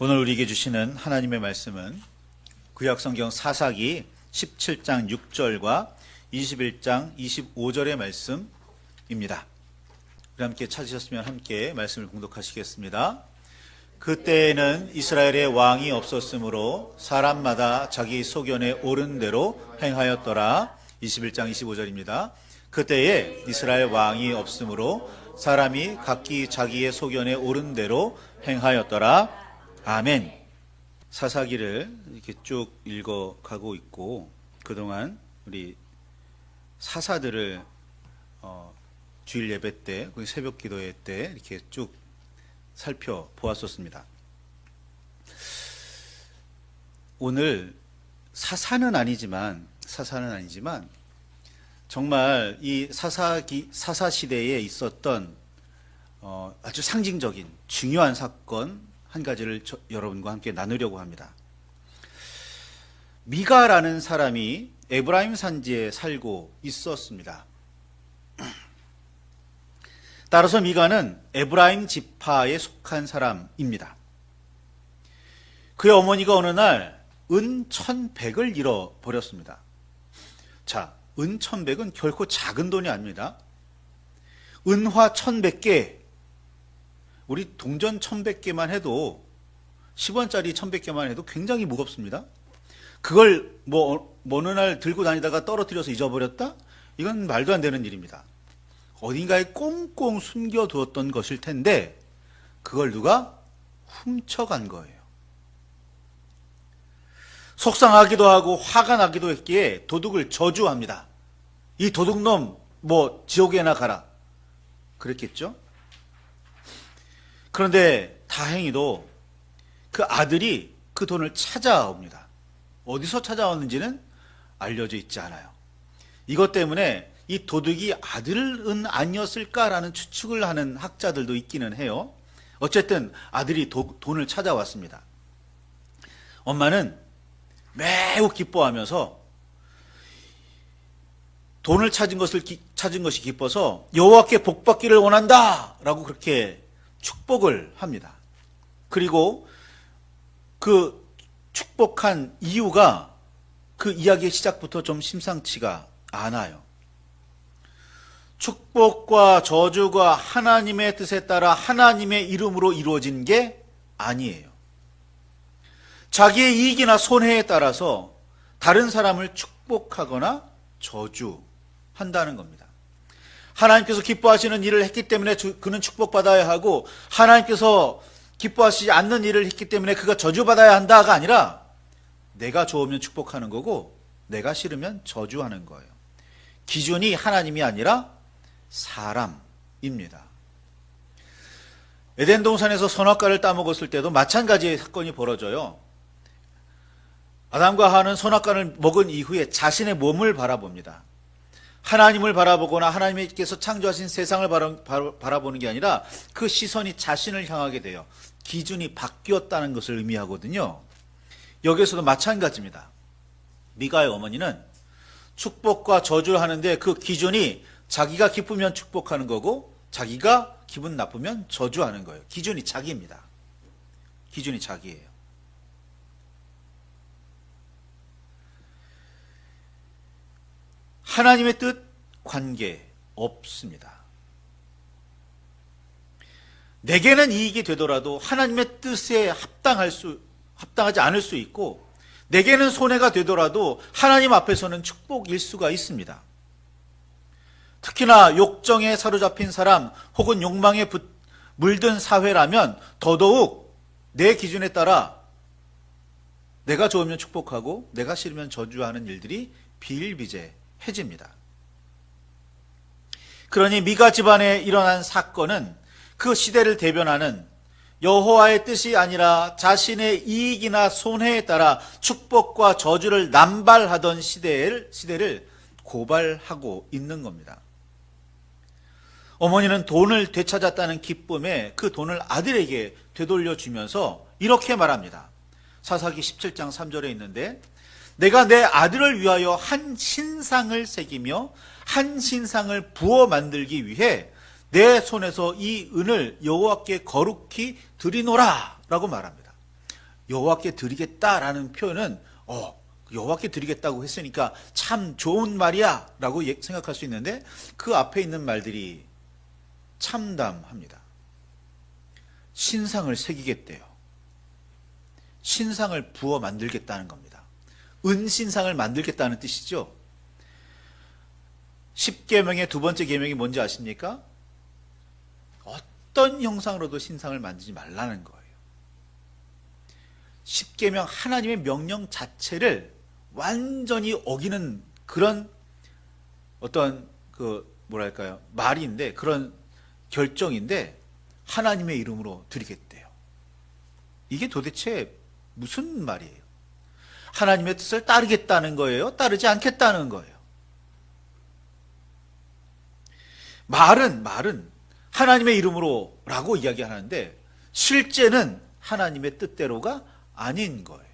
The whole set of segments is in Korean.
오늘 우리에게 주시는 하나님의 말씀은 구약성경 사사기 17장 6절과 21장 25절의 말씀입니다. 우리 함께 찾으셨으면 함께 말씀을 봉독하시겠습니다. 그때에는 이스라엘에 왕이 없었으므로 사람마다 자기 소견에 옳은 대로 행하였더라. 21장 25절입니다. 그때에 이스라엘 왕이 없으므로 사람이 각기 자기의 소견에 옳은 대로 행하였더라. 아멘. 사사기를 이렇게 쭉 읽어가고 있고 그동안 우리 사사들을 주일 예배 때, 새벽 기도회 때 이렇게 쭉 살펴보았었습니다. 오늘 사사는 아니지만 정말 이 사사 시대에 있었던 아주 상징적인 중요한 사건 한 가지를 여러분과 함께 나누려고 합니다. 미가라는 사람이 에브라임 산지에 살고 있었습니다. 따라서 미가는 에브라임 지파에 속한 사람입니다. 그의 어머니가 어느 날 은 1,100을 잃어버렸습니다. 자, 은 1,100은 결코 작은 돈이 아닙니다. 은화 1,100개, 우리 동전 1,100개만 해도 10원짜리 1,100개만 해도 굉장히 무겁습니다. 그걸 어느 날 들고 다니다가 떨어뜨려서 잊어버렸다? 이건 말도 안 되는 일입니다. 어딘가에 꽁꽁 숨겨두었던 것일 텐데 그걸 누가 훔쳐간 거예요. 속상하기도 하고 화가 나기도 했기에 도둑을 저주합니다. 이 도둑놈 지옥에나 가라. 그랬겠죠? 그런데 다행히도 그 아들이 그 돈을 찾아옵니다. 어디서 찾아왔는지는 알려져 있지 않아요. 이것 때문에 이 도둑이 아들은 아니었을까라는 추측을 하는 학자들도 있기는 해요. 어쨌든 아들이 돈을 찾아왔습니다. 엄마는 매우 기뻐하면서 돈을 찾은 것이 기뻐서 여호와께 복받기를 원한다라고 그렇게 축복을 합니다. 그리고 그 축복한 이유가 그 이야기의 시작부터 좀 심상치가 않아요. 축복과 저주가 하나님의 뜻에 따라 하나님의 이름으로 이루어진 게 아니에요. 자기의 이익이나 손해에 따라서 다른 사람을 축복하거나 저주한다는 겁니다. 하나님께서 기뻐하시는 일을 했기 때문에 그는 축복받아야 하고 하나님께서 기뻐하시지 않는 일을 했기 때문에 그가 저주받아야 한다가 아니라 내가 좋으면 축복하는 거고 내가 싫으면 저주하는 거예요. 기준이 하나님이 아니라 사람입니다. 에덴 동산에서 선악과를 따먹었을 때도 마찬가지의 사건이 벌어져요. 아담과 하와는 선악과를 먹은 이후에 자신의 몸을 바라봅니다. 하나님을 바라보거나 하나님께서 창조하신 세상을 바라보는 게 아니라 그 시선이 자신을 향하게 돼요. 기준이 바뀌었다는 것을 의미하거든요. 여기서도 마찬가지입니다. 미가의 어머니는 축복과 저주를 하는데 그 기준이 자기가 기쁘면 축복하는 거고 자기가 기분 나쁘면 저주하는 거예요. 기준이 자기입니다. 기준이 자기예요. 하나님의 뜻 관계 없습니다. 내게는 이익이 되더라도 하나님의 뜻에 합당하지 않을 수 있고 내게는 손해가 되더라도 하나님 앞에서는 축복일 수가 있습니다. 특히나 욕정에 사로잡힌 사람 혹은 욕망에 물든 사회라면 더더욱 내 기준에 따라 내가 좋으면 축복하고 내가 싫으면 저주하는 일들이 비일비재해집니다. 그러니 미가 집안에 일어난 사건은 그 시대를 대변하는 여호와의 뜻이 아니라 자신의 이익이나 손해에 따라 축복과 저주를 남발하던 시대를 고발하고 있는 겁니다. 어머니는 돈을 되찾았다는 기쁨에 그 돈을 아들에게 되돌려주면서 이렇게 말합니다. 사사기 17장 3절에 있는데 내가 내 아들을 위하여 한 신상을 새기며 한 신상을 부어 만들기 위해 내 손에서 이 은을 여호와께 거룩히 드리노라 라고 말합니다. 여호와께 드리겠다라는 표현은 여호와께 드리겠다고 했으니까 참 좋은 말이야 라고 생각할 수 있는데 그 앞에 있는 말들이 참담합니다. 신상을 새기겠대요. 신상을 부어 만들겠다는 겁니다. 은신상을 만들겠다는 뜻이죠. 10계명의 두 번째 계명이 뭔지 아십니까? 어떤 형상으로도 신상을 만들지 말라는 거예요. 10계명 하나님의 명령 자체를 완전히 어기는 그런 어떤 말인데, 그런 결정인데 하나님의 이름으로 드리겠대요. 이게 도대체 무슨 말이에요? 하나님의 뜻을 따르겠다는 거예요? 따르지 않겠다는 거예요? 말은 하나님의 이름으로 라고 이야기하는데 실제는 하나님의 뜻대로가 아닌 거예요.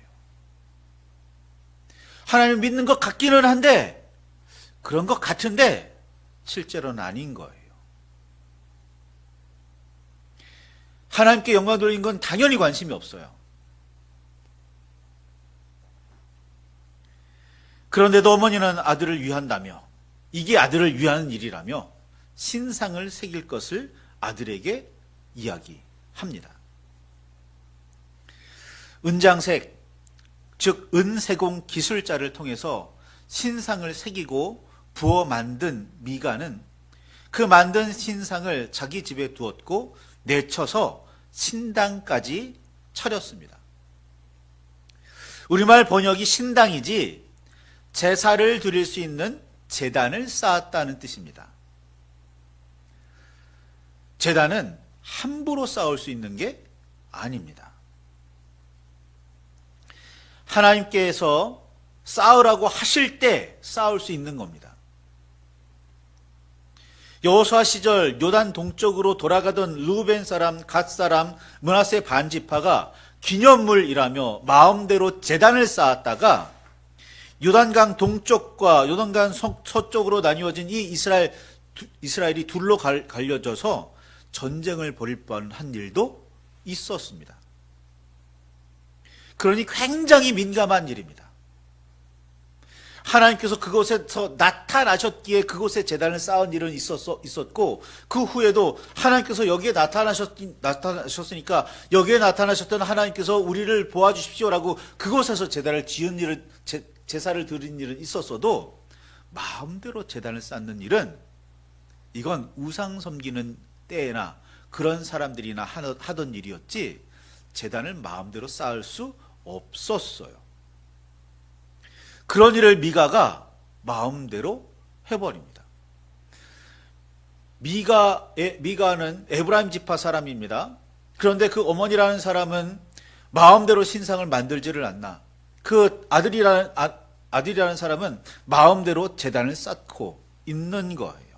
하나님 믿는 것 같기는 한데 그런 것 같은데 실제로는 아닌 거예요. 하나님께 영광 돌리는 건 당연히 관심이 없어요. 그런데도 어머니는 아들을 위한다며, 이게 아들을 위하는 일이라며 신상을 새길 것을 아들에게 이야기합니다. 은장색, 즉 은세공 기술자를 통해서 신상을 새기고 부어 만든 미가는 그 만든 신상을 자기 집에 두었고 내쳐서 신당까지 차렸습니다. 우리말 번역이 신당이지 제사를 드릴 수 있는 제단을 쌓았다는 뜻입니다. 제단은 함부로 쌓을 수 있는 게 아닙니다. 하나님께서 쌓으라고 하실 때 쌓을 수 있는 겁니다. 여호수아 시절 요단 동쪽으로 돌아가던 루벤 사람, 갓 사람, 므낫세 반지파가 기념물이라며 마음대로 제단을 쌓았다가 요단강 동쪽과 요단강 서쪽으로 나뉘어진 이 이스라엘이 둘로 갈려져서 전쟁을 벌일 뻔한 일도 있었습니다. 그러니 굉장히 민감한 일입니다. 하나님께서 그곳에서 나타나셨기에 그곳에 제단을 쌓은 일은 있었고 그 후에도 하나님께서 여기에 나타나셨으니까 여기에 나타나셨던 하나님께서 우리를 보아주십시오라고 그곳에서 제단을 지은 일은 제사를 드린 일은 있었어도 마음대로 제단을 쌓는 일은 이건 우상 섬기는 때나 그런 사람들이나 하던 일이었지 제단을 마음대로 쌓을 수 없었어요. 그런 일을 미가가 마음대로 해버립니다. 미가는 에브라임 지파 사람입니다. 그런데 그 어머니라는 사람은 마음대로 신상을 만들지를 않나. 그 아들이라는 사람은 마음대로 제단을 쌓고 있는 거예요.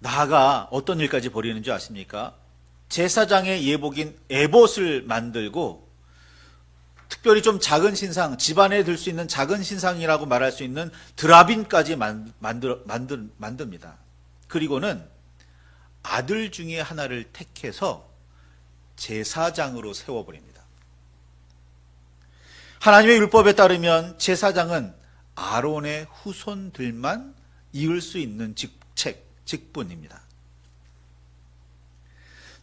나아가 어떤 일까지 벌이는 줄 아십니까? 제사장의 예복인 에봇을 만들고 특별히 좀 작은 신상, 집안에 들 수 있는 작은 신상이라고 말할 수 있는 드라빈까지 만듭니다. 그리고는 아들 중에 하나를 택해서 제사장으로 세워버립니다. 하나님의 율법에 따르면 제사장은 아론의 후손들만 이을 수 있는 직분입니다.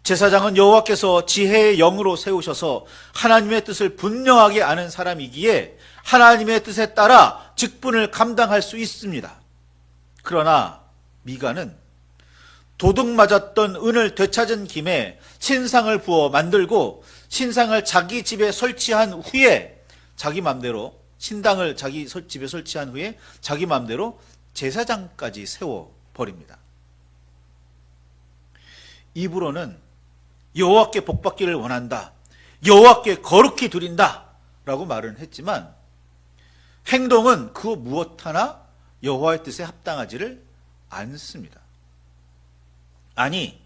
제사장은 여호와께서 지혜의 영으로 세우셔서 하나님의 뜻을 분명하게 아는 사람이기에 하나님의 뜻에 따라 직분을 감당할 수 있습니다. 그러나 미가는 도둑 맞았던 은을 되찾은 김에 신상을 부어 만들고 신상을 자기 집에 설치한 후에 자기 맘대로 신당을 자기 집에 설치한 후에 자기 맘대로 제사장까지 세워버립니다. 입으로는 여호와께 복받기를 원한다, 여호와께 거룩히 드린다 라고 말은 했지만 행동은 그 무엇 하나 여호와의 뜻에 합당하지를 않습니다. 아니,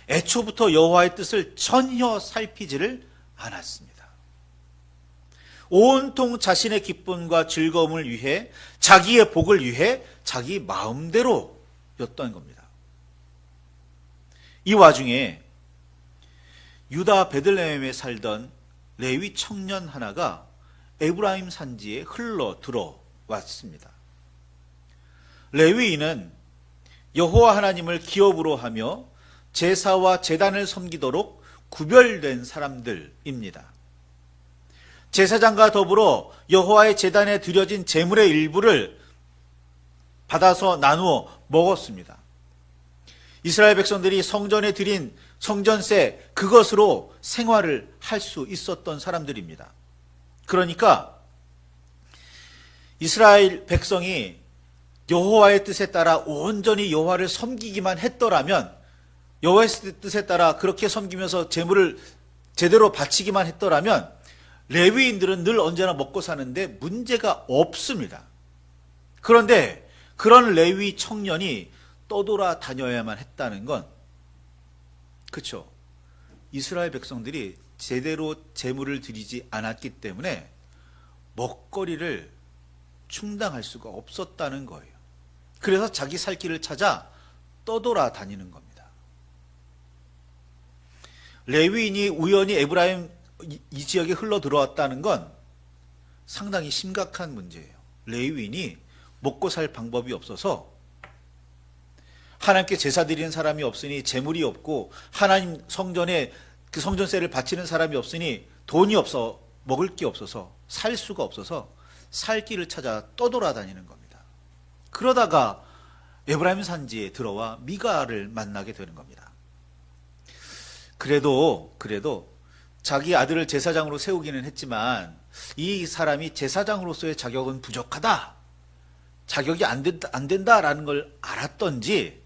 애초부터 여호와의 뜻을 전혀 살피지를 않았습니다. 온통 자신의 기쁨과 즐거움을 위해, 자기의 복을 위해 자기 마음대로였던 겁니다. 이 와중에 유다 베들레헴에 살던 레위 청년 하나가 에브라임 산지에 흘러 들어왔습니다. 레위인은 여호와 하나님을 기업으로 하며 제사와 제단을 섬기도록 구별된 사람들입니다. 제사장과 더불어 여호와의 제단에 드려진 제물의 일부를 받아서 나누어 먹었습니다. 이스라엘 백성들이 성전에 드린 성전세, 그것으로 생활을 할 수 있었던 사람들입니다. 그러니까 이스라엘 백성이 여호와의 뜻에 따라 온전히 여호와를 섬기기만 했더라면, 여호와의 뜻에 따라 그렇게 섬기면서 제물을 제대로 바치기만 했더라면 레위인들은 늘 언제나 먹고 사는데 문제가 없습니다. 그런데 그런 레위 청년이 떠돌아 다녀야만 했다는 건, 그렇죠, 이스라엘 백성들이 제대로 제물을 드리지 않았기 때문에 먹거리를 충당할 수가 없었다는 거예요. 그래서 자기 살 길을 찾아 떠돌아 다니는 겁니다. 레위인이 우연히 에브라임 이 지역에 흘러 들어왔다는 건 상당히 심각한 문제예요. 레위인이 먹고 살 방법이 없어서, 하나님께 제사 드리는 사람이 없으니 재물이 없고, 하나님 성전에 그 성전세를 바치는 사람이 없으니 돈이 없어, 먹을 게 없어서, 살 수가 없어서 살 길을 찾아 떠돌아다니는 겁니다. 그러다가 에브라임 산지에 들어와 미가를 만나게 되는 겁니다. 그래도 자기 아들을 제사장으로 세우기는 했지만 이 사람이 제사장으로서의 자격은 부족하다, 자격이 안 된다라는 걸 알았던지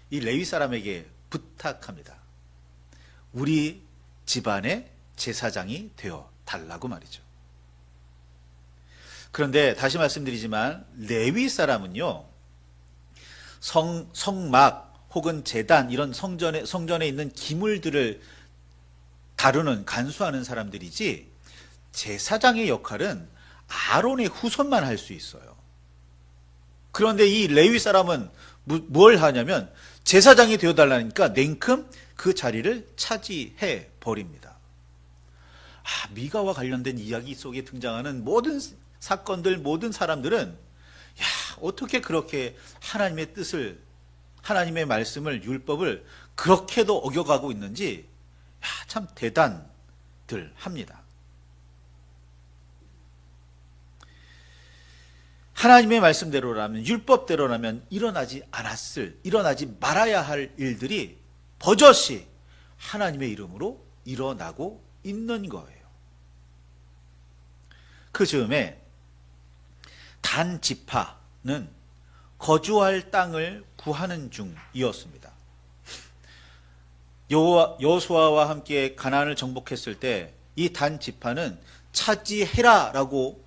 이 레위 사람에게 부탁합니다. 우리 집안의 제사장이 되어 달라고 말이죠. 그런데 다시 말씀드리지만 레위 사람은요, 성막 혹은 제단, 이런 성전에 있는 기물들을 다루는, 간수하는 사람들이지, 제사장의 역할은 아론의 후손만 할 수 있어요. 그런데 이 레위 사람은 뭘 하냐면 제사장이 되어달라니까 냉큼 그 자리를 차지해 버립니다. 미가와 관련된 이야기 속에 등장하는 모든 사건들, 모든 사람들은 어떻게 그렇게 하나님의 뜻을, 하나님의 말씀을, 율법을 그렇게도 어겨가고 있는지 참 대단들 합니다. 하나님의 말씀대로라면, 율법대로라면 일어나지 말아야 할 일들이 버젓이 하나님의 이름으로 일어나고 있는 거예요. 그 즈음에 단 지파는 거주할 땅을 구하는 중이었습니다. 여호수아와 함께 가나안을 정복했을 때 이 단 지파는 차지해라라고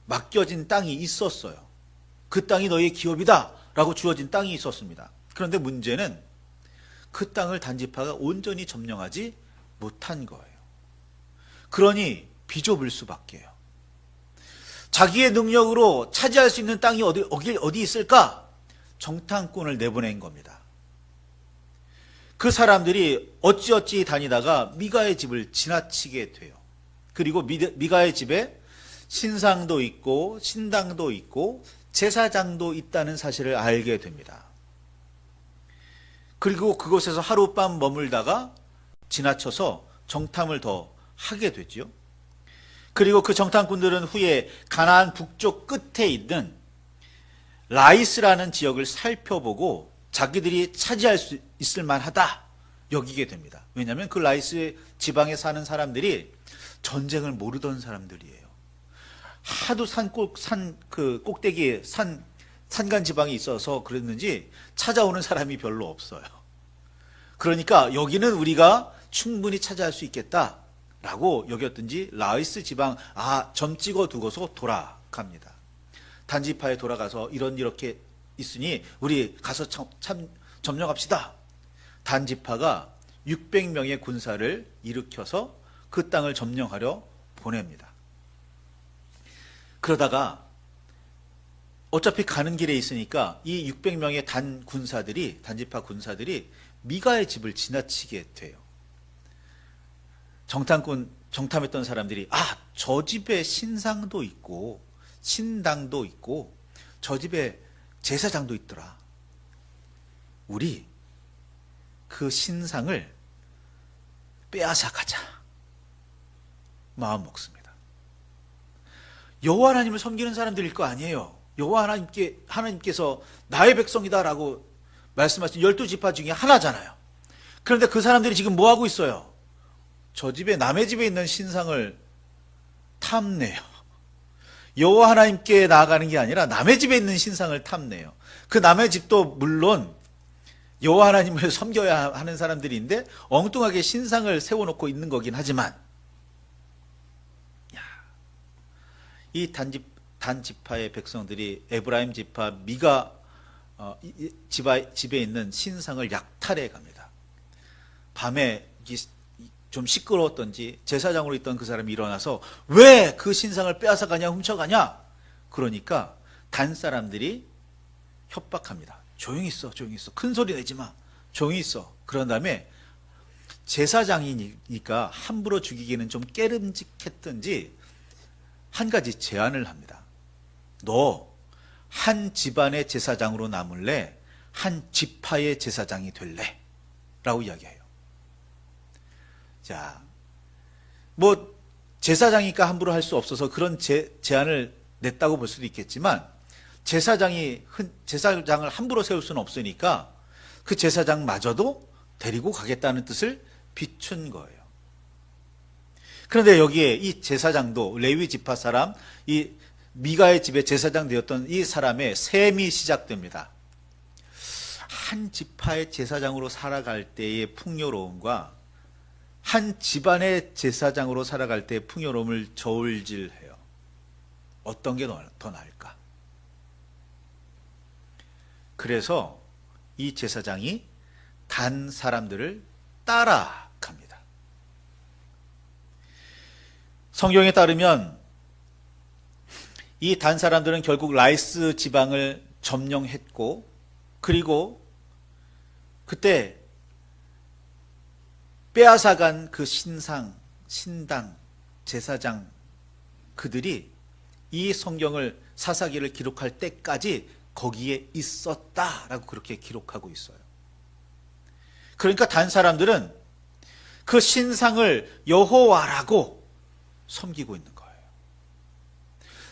맡겨진 땅이 있었어요. 그 땅이 너희의 기업이다 라고 주어진 땅이 있었습니다. 그런데 문제는 그 땅을 단 지파가 온전히 점령하지 못한 거예요. 그러니 비좁을 수밖에요. 자기의 능력으로 차지할 수 있는 땅이 어디 있을까? 정탐꾼을 내보낸 겁니다. 그 사람들이 어찌어찌 다니다가 미가의 집을 지나치게 돼요. 그리고 미가의 집에 신상도 있고 신당도 있고 제사장도 있다는 사실을 알게 됩니다. 그리고 그곳에서 하룻밤 머물다가 지나쳐서 정탐을 더 하게 되죠. 그리고 그 정탐꾼들은 후에 가나안 북쪽 끝에 있는 라이스라는 지역을 살펴보고 자기들이 차지할 수 있을 만하다 여기게 됩니다. 왜냐하면 그 라이스 지방에 사는 사람들이 전쟁을 모르던 사람들이에요. 하도 꼭대기에 산간 지방이 있어서 그랬는지 찾아오는 사람이 별로 없어요. 그러니까 여기는 우리가 충분히 차지할 수 있겠다라고 여겼든지 라이스 지방 점 찍어 두고서 돌아갑니다. 단지파에 돌아가서 이렇게 있으니 우리 가서 점령합시다. 단지파가 600명의 군사를 일으켜서 그 땅을 점령하려 보냅니다. 그러다가 어차피 가는 길에 있으니까 이 600명의 단지파 군사들이 미가의 집을 지나치게 돼요. 정탐했던 사람들이 저 집에 신상도 있고 신당도 있고 저 집에 제사장도 있더라. 우리 그 신상을 빼앗아 가자. 마음 먹습니다. 여호와 하나님을 섬기는 사람들일 거 아니에요. 여호와 하나님께서 나의 백성이다라고 말씀하신 12지파 중에 하나잖아요. 그런데 그 사람들이 지금 뭐 하고 있어요? 저 집에 남의 집에 있는 신상을 탐내요. 여호와 하나님께 나아가는 게 아니라 남의 집에 있는 신상을 탐내요. 그 남의 집도 물론 여호와 하나님을 섬겨야 하는 사람들인데 엉뚱하게 신상을 세워놓고 있는 거긴 하지만 이 단지파의 백성들이 에브라임 지파 미가 집에 있는 신상을 약탈해 갑니다. 밤에 좀 시끄러웠던지 제사장으로 있던 그 사람이 일어나서 왜 그 신상을 빼앗아가냐 훔쳐가냐. 그러니까 단 사람들이 협박합니다. 조용히 있어, 조용히 있어. 큰 소리 내지 마. 조용히 있어. 그런 다음에 제사장이니까 함부로 죽이기는 좀 깨름직했던지 한 가지 제안을 합니다. 너 한 집안의 제사장으로 남을래? 한 지파의 제사장이 될래? 라고 이야기해요. 자, 뭐 제사장이니까 함부로 할 수 없어서 그런 제안을 냈다고 볼 수도 있겠지만 제사장을 함부로 세울 수는 없으니까 그 제사장마저도 데리고 가겠다는 뜻을 비춘 거예요. 그런데 여기에 이 제사장도 레위 지파 사람, 이 미가의 집에 제사장 되었던 이 사람의 셈이 시작됩니다. 한 지파의 제사장으로 살아갈 때의 풍요로움과 한 집안의 제사장으로 살아갈 때의 풍요로움을 저울질해요. 어떤 게 더 나을까? 그래서 이 제사장이 단 사람들을 따라갑니다. 성경에 따르면 이 단 사람들은 결국 라이스 지방을 점령했고 그리고 그때 빼앗아간 그 신상, 신당, 제사장 그들이 이 성경을 사사기를 기록할 때까지 거기에 있었다라고 그렇게 기록하고 있어요. 그러니까 단 사람들은 그 신상을 여호와라고 섬기고 있는 거예요.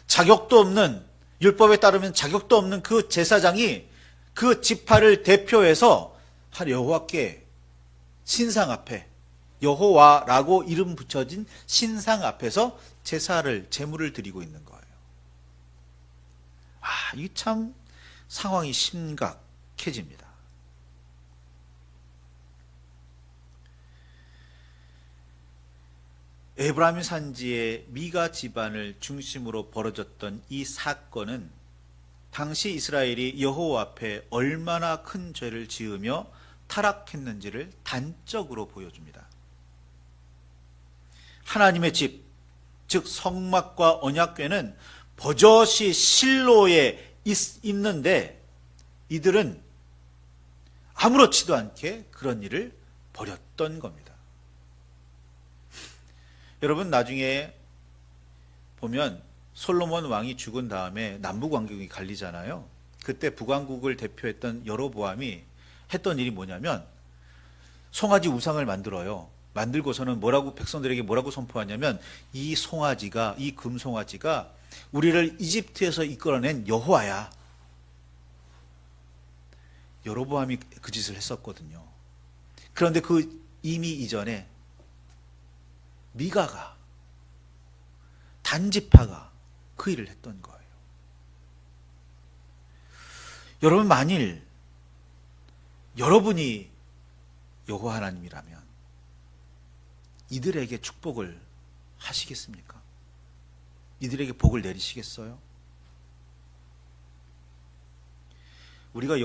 자격도 없는, 율법에 따르면 자격도 없는 그 제사장이 그 지파를 대표해서 여호와께 신상 앞에 여호와라고 이름 붙여진 신상 앞에서 제물을 드리고 있는 거예요. 이 참 상황이 심각해집니다. 에브라임 산지의 미가 집안을 중심으로 벌어졌던 이 사건은 당시 이스라엘이 여호와 앞에 얼마나 큰 죄를 지으며 타락했는지를 단적으로 보여줍니다. 하나님의 집, 즉 성막과 언약궤는 버젓이 실로에 있는데 이들은 아무렇지도 않게 그런 일을 벌였던 겁니다. 여러분 나중에 보면 솔로몬 왕이 죽은 다음에 남북왕국이 갈리잖아요. 그때 북왕국을 대표했던 여로보암이 했던 일이 뭐냐면 송아지 우상을 만들어요. 만들고서는 백성들에게 뭐라고 선포하냐면 이 금송아지가 우리를 이집트에서 이끌어낸 여호와야. 여로보암이 그 짓을 했었거든요. 그런데 이미 이전에 미가가, 단지파가 그 일을 했던 거예요. 여러분 만일 여러분이 여호와 하나님이라면 이들에게 축복을 하시겠습니까? 이들에게 복을 내리시겠어요? 우리가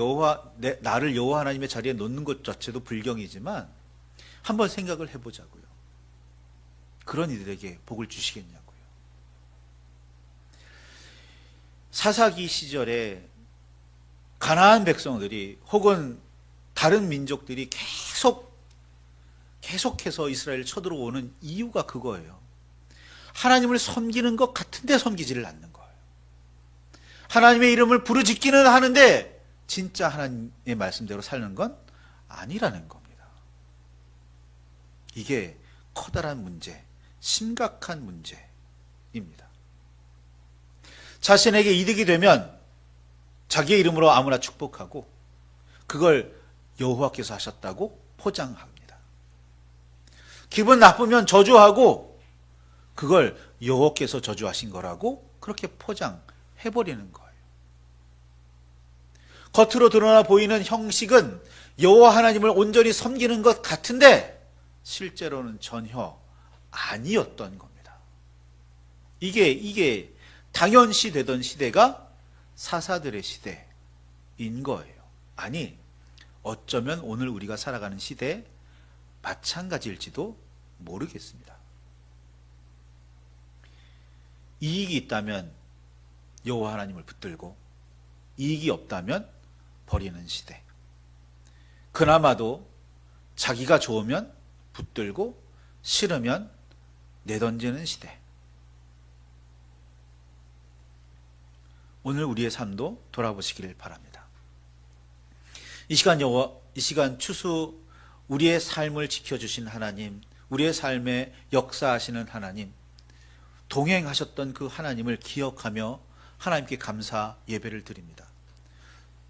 나를 여호와 하나님의 자리에 놓는 것 자체도 불경이지만 한번 생각을 해보자고요. 그런 이들에게 복을 주시겠냐고요. 사사기 시절에 가나안 백성들이 혹은 다른 민족들이 계속해서 이스라엘을 쳐들어오는 이유가 그거예요. 하나님을 섬기는 것 같은데 섬기지를 않는 거예요. 하나님의 이름을 부르짖기는 하는데 진짜 하나님의 말씀대로 사는 건 아니라는 겁니다. 이게 커다란 문제, 심각한 문제입니다. 자신에게 이득이 되면 자기의 이름으로 아무나 축복하고 그걸 여호와께서 하셨다고 포장합니다. 기분 나쁘면 저주하고 그걸 여호와께서 저주하신 거라고 그렇게 포장해버리는 거예요. 겉으로 드러나 보이는 형식은 여호와 하나님을 온전히 섬기는 것 같은데 실제로는 전혀 아니었던 겁니다. 이게 당연시 되던 시대가 사사들의 시대인 거예요. 아니, 어쩌면 오늘 우리가 살아가는 시대 마찬가지일지도 모르겠습니다. 이익이 있다면 여호와 하나님을 붙들고 이익이 없다면 버리는 시대. 그나마도 자기가 좋으면 붙들고 싫으면 내던지는 시대. 오늘 우리의 삶도 돌아보시기를 바랍니다. 이 시간 추수 우리의 삶을 지켜주신 하나님, 우리의 삶에 역사하시는 하나님, 동행하셨던 그 하나님을 기억하며 하나님께 감사 예배를 드립니다.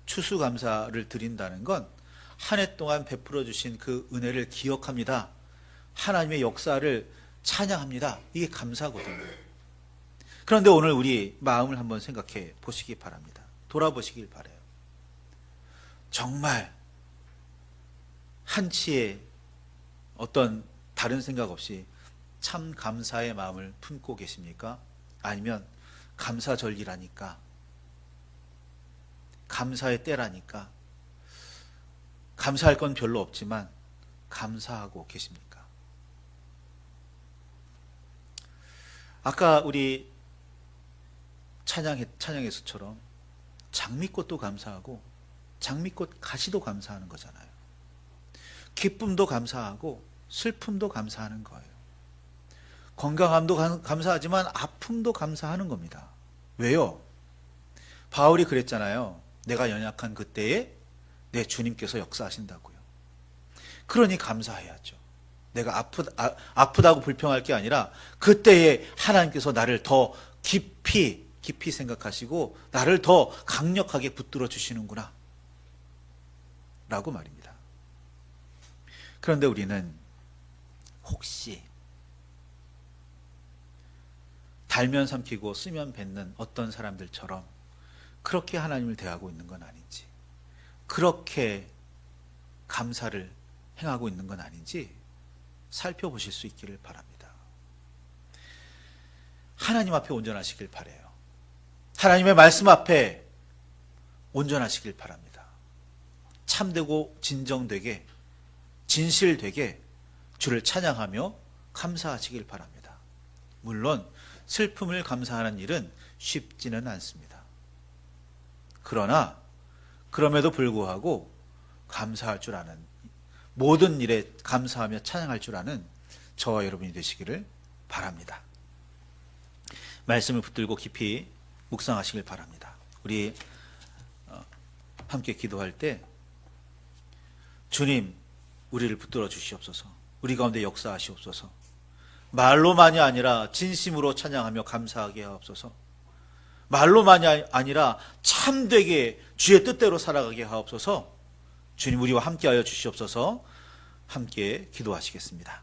추수감사를 드린다는 건 한 해 동안 베풀어 주신 그 은혜를 기억합니다. 하나님의 역사를 찬양합니다. 이게 감사거든요. 그런데 오늘 우리 마음을 한번 생각해 보시기 바랍니다. 돌아보시길 바라요. 정말 한치의 어떤 다른 생각 없이 참 감사의 마음을 품고 계십니까? 아니면 감사절기라니까, 감사의 때라니까, 감사할 건 별로 없지만 감사하고 계십니까? 아까 우리 찬양에서처럼 장미꽃도 감사하고 장미꽃 가시도 감사하는 거잖아요. 기쁨도 감사하고 슬픔도 감사하는 거예요. 건강함도 감사하지만 아픔도 감사하는 겁니다. 왜요? 바울이 그랬잖아요. 내가 연약한 그때에 내 주님께서 역사하신다고요. 그러니 감사해야죠. 내가 아프다고 불평할 게 아니라 그때에 하나님께서 나를 더 깊이 생각하시고 나를 더 강력하게 붙들어 주시는구나 라고 말입니다. 그런데 우리는 혹시 달면 삼키고 쓰면 뱉는 어떤 사람들처럼 그렇게 하나님을 대하고 있는 건 아닌지, 그렇게 감사를 행하고 있는 건 아닌지 살펴보실 수 있기를 바랍니다. 하나님 앞에 온전하시길 바라요. 하나님의 말씀 앞에 온전하시길 바랍니다. 참되고 진정되게, 진실되게 주를 찬양하며 감사하시길 바랍니다. 물론 슬픔을 감사하는 일은 쉽지는 않습니다. 그러나 그럼에도 불구하고 감사할 줄 아는, 모든 일에 감사하며 찬양할 줄 아는 저와 여러분이 되시기를 바랍니다. 말씀을 붙들고 깊이 묵상하시길 바랍니다. 우리 함께 기도할 때 주님, 우리를 붙들어 주시옵소서. 우리 가운데 역사하시옵소서. 말로만이 아니라 진심으로 찬양하며 감사하게 하옵소서. 말로만이 아니라 참되게 주의 뜻대로 살아가게 하옵소서. 주님, 우리와 함께하여 주시옵소서. 함께 기도하시겠습니다.